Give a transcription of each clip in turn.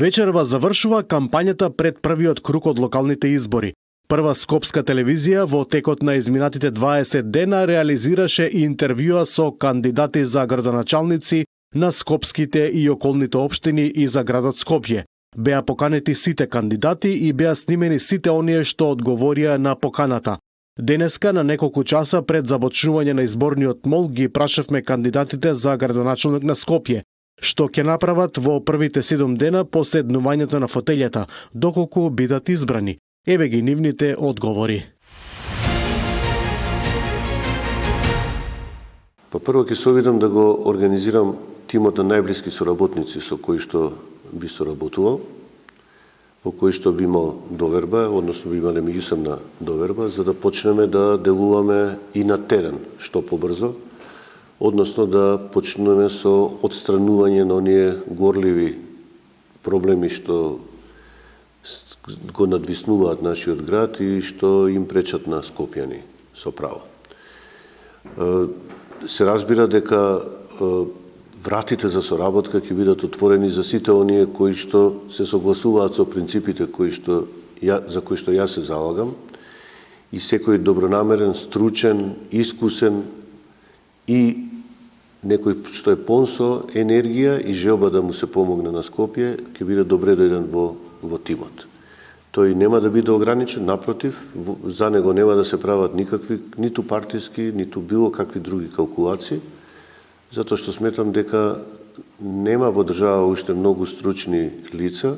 Вечерва завршува кампањата пред првиот круг од локалните избори. Прва скопска телевизија во текот на изминатите 20 дена реализираше интервјуа со кандидати за градоначалници на скопските и околните општини и за градот Скопје. Беа поканети сите кандидати и беа снимени сите оние што одговорија на поканата. Денеска на неколку часа пред започнување на изборниот мол ги прашавме кандидатите за градоначалник на Скопје, што ќе направат во првите 7 дена по седнувањето на фотелјата, доколку бидат избрани. Еве ги нивните одговори. Прво ќе се обидам да го организирам тимот на најблиски соработници со кои што би соработувал, во кои што би имал доверба, односно би имале меѓусебна доверба, за да почнеме да делуваме и на терен што побрзо, односно да почнеме со отстранување на оние горливи проблеми што го надвиснуваат нашиот град и што им пречат на скопјани со право. Се разбира дека вратите за соработка ќе бидат отворени за сите оние кои што се согласуваат со принципите за кои што јас се залагам, и секој добронамерен, стручен, искусен и некој што е полн со енергија и желба да му се помогне на Скопје, ќе биде добре дојден во тимот. Тој нема да биде ограничен, напротив, за него нема да се прават никакви, ниту партиски, ниту било какви други калкулации, затоа што сметам дека нема во држава уште многу стручни лица,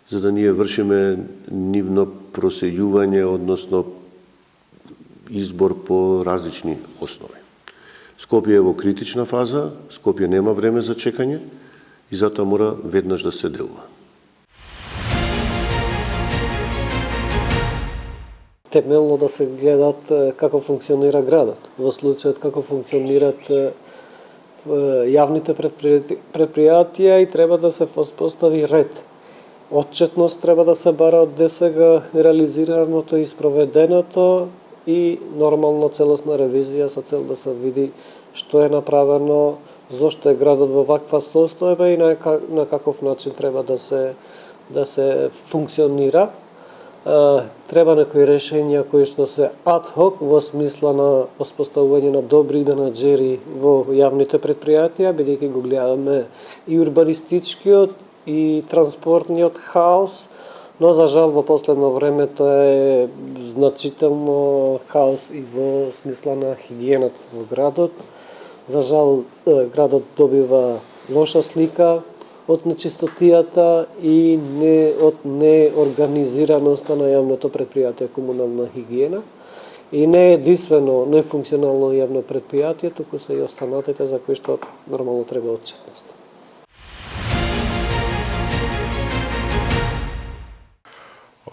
за да ние вршиме нивно просејување, односно избор по различни основи. Скопје е во критична фаза, Скопје нема време за чекање и затоа мора веднаш да се делува. Темелно да се гледат како функционира градот. Во случајот како функционират јавните предпријатија и треба да се воспостави ред. Отчетност треба да се бара од досега реализираното и спроведеното и нормално целосна ревизија со цел да се види што е направено, зошто е градот во ваква состојба и на каков начин треба да се функционира. Треба некои решенја кои што се адхок во смисла на воспоставување на добри менаџери во јавните предпријатија, бидејќи го гледаме и урбанистичкиот и транспортниот хаос, но за жал во последно време тоа е значително хаос и во смисла на хигиената во градот. За жал градот добива лоша слика од нечистотијата и од неорганизираноста на јавното предпријатие комунална хигиена. И не е единствено нефункционално јавно предпријатие, туку се и останатите за кои што нормално треба отчетност.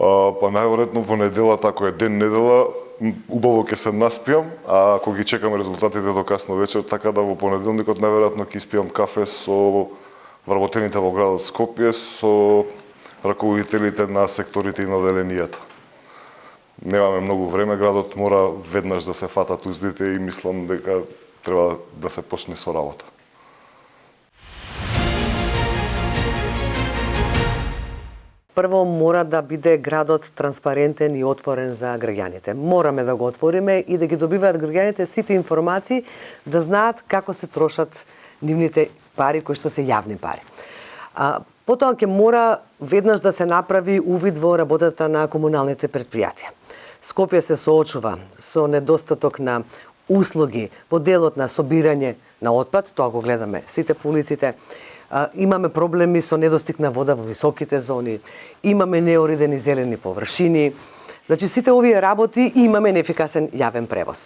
Па најверојатно во неделата, ако е ден недела, убаво ќе се наспијам, а ако ги чекам резултатите до касно вечер, така да во понеделникот најверојатно ќе испијам кафе со вработените во градот Скопје, со раководителите на секторите и на оделенијата. Немаме многу време, градот мора веднаш да се фатат уздите и мислам дека треба да се почне со работа. Прво мора да биде градот транспарентен и отворен за граѓаните. Мораме да го отвориме и да ги добиваат граѓаните сите информации, да знаат како се трошат нивните пари кои што се јавни пари. Потоа ќе мора веднаш да се направи увид во работата на комуналните предпријатија. Скопје се соочува со недостаток на услуги во делот на собирање на отпад, тоа го гледаме сите по улиците. Имаме проблеми со недостиг на вода во високите зони, имаме неуредени зелени површини. Значи сите овие работи имаме неефикасен јавен превоз.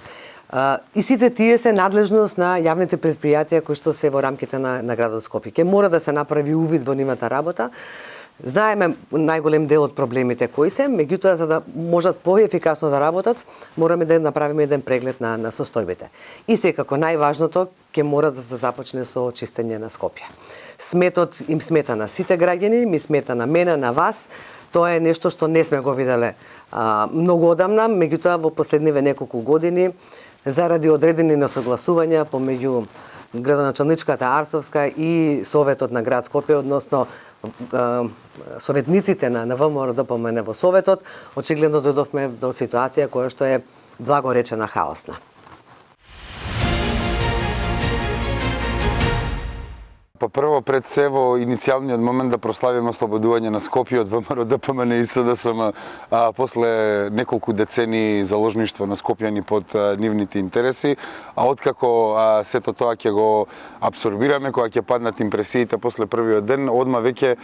И сите тие се надлежност на јавните предпријатија кои што се во рамките на градот Скопје. Ке мора да се направи увид во нивната работа. Знаеме најголем дел од проблемите кои се, меѓутоа за да можат поефикасно да работат, мораме да направиме еден преглед на состојбите. И секако најважното ке мора да се започне со чистење на Скопје. Сметот им смета на сите граѓани, ми смета на мене, на вас. Тоа е нешто што не сме го виделе многу одамна, меѓутоа во последниве неколку години заради одредени несогласувања помеѓу градоначалничката Арсовска и Советот на град Скопје, односно советниците на ВМРО-ДПМН во Советот, очигледно дојдовме до ситуација која што е благо речена хаосна. Па прво пред се во иницијалниот момент да прославиме ослободување на Скопје од ВМРО-ДПМН и СДСМ после неколку децении заложништво на скопјани под нивните интереси, а откако сето тоа ќе го абсорбираме, кога ќе паднат импресиите после првиот ден, одма веќе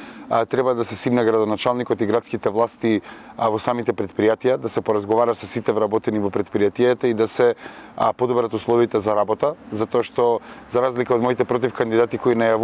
треба да се симне градоначалникот и градските власти во самите предпријатија, да се поразговара со сите вработени во предпријатијата и да се подобрат условите за работа, затоа што за разлика од моите против кандидати кои најавуваат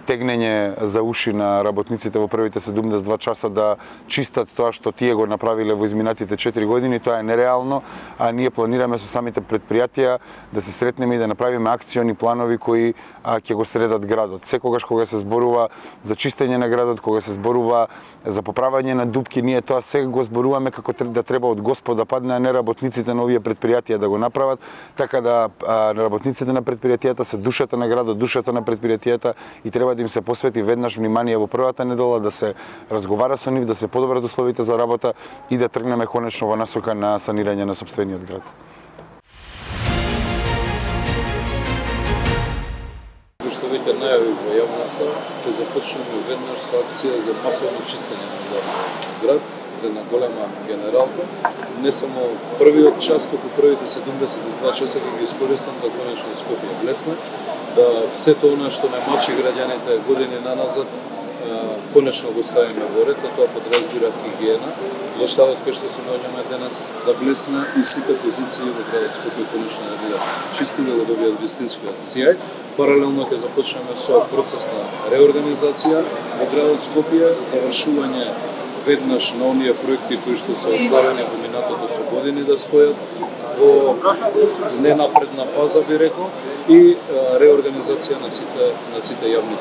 тегнење за уши на работниците во првите 72 часа да чистат тоа што тие го направиле во изминатите 4 години, тоа е нереално, а ние планираме со самите предпријатија да се сретнеме и да направиме акциони планови кои ќе го средат градот. Секогаш кога се зборува за чистење на градот, кога се зборува за поправање на дупки, ние тоа сега го зборуваме како да треба од Господ да падне, а не работниците на овие предпријатија да го направат, така да работниците на предпријатијата се душата на градот, душата на предпријатијата и треба да им се посвети веднаш внимание во првата недела, да се разговара со нив, да се подобрат условите за работа и да тргнеме конечно во насока на санирање на сопствениот град. Што веќе најави во јавноста, ќе започнеме веднаш со акција за масовно чистење на град, за една голема генералка. Не само првиот час, туку првите 72 часа ќе ги искористам да конечно Скопје блесне, да сето она што не мачи граѓаните години наназад, конечно го ставиме во ред, тоа подразбира хигиена. Плоштадот кај што се наоѓаме денес да блесне и сите позиции во градот Скопје конечно да бидат чисти, да го добијат вистинскиот сјај. Паралелно ќе започнеме со процес на реорганизација во градот Скопје, завршување веднаш на оние проекти кои што се оставени во минатото со години да стојат во ненапредна фаза, би рекол, и реорганизација на сите јавни